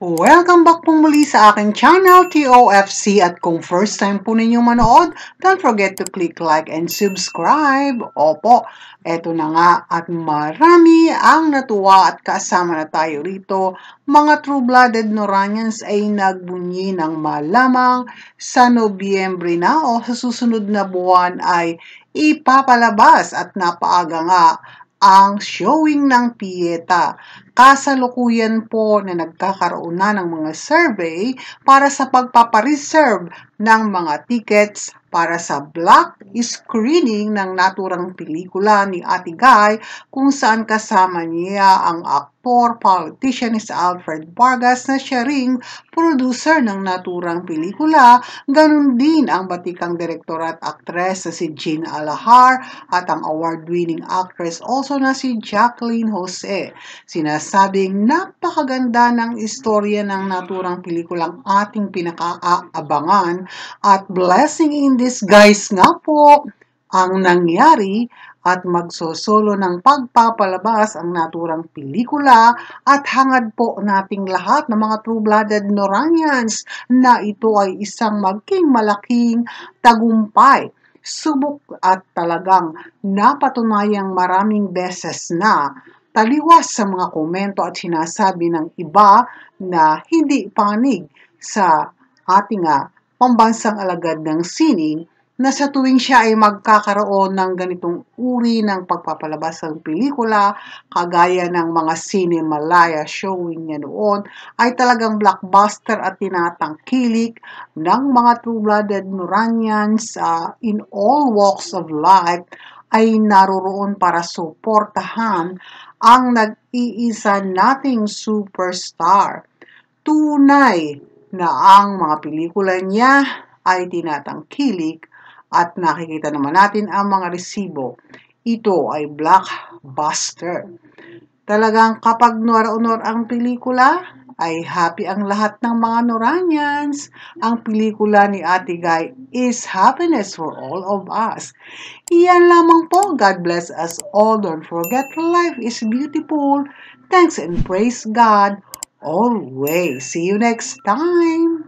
Welcome back po muli sa aking channel, TOFC. At kung first time po ninyong manood, don't forget to click like and subscribe. Opo, eto na nga at marami ang natuwa at kasama na tayo rito. Mga true-blooded Noranians ay nagbunyi ng malamang sa Nobyembre na o sa susunod na buwan ay ipapalabas at napaaga nga ang showing ng Pieta. Kasalukuyan po na nagkakaroon na ng mga survey para sa pagpapareserve ng mga tickets para sa black screening ng naturang pelikula ni Ate Guy kung saan kasama niya ang aktor, politician si Alfred Vargas na siya ring producer ng naturang pelikula, ganun din ang batikang direktor at aktres na si Jean Alahar at ang award-winning actress also na si Jacqueline Jose. Sinasabing napakaganda ng istorya ng naturang pelikulang ating pinakaabangan at blessing in disguise nga po ang nangyari at magsosolo ng pagpapalabas ang naturang pelikula at hangad po nating lahat ng mga true-blooded Noranians na ito ay isang maging malaking tagumpay. Subok at talagang napatunayang maraming beses na taliwas sa mga komento at sinasabi ng iba na hindi panig sa ating pambansang alagad ng sining na sa tuwing siya ay magkakaroon ng ganitong uri ng pagpapalabas ng pelikula, kagaya ng mga Cinemalaya showing niya noon, ay talagang blockbuster at tinatangkilik ng mga true-blooded Noranians in all walks of life ay naroroon para suportahan ang nag-iisa nating superstar. Tunay na ang mga pelikula niya ay tinatangkilik at nakikita naman natin ang mga resibo. Ito ay blockbuster. Talagang kapag nora-honor ang pelikula, ay happy ang lahat ng mga Noranians. Ang pelikula ni Ate Guy is happiness for all of us. Iyan lamang po. God bless us all. Don't forget, life is beautiful. Thanks and praise God always. See you next time.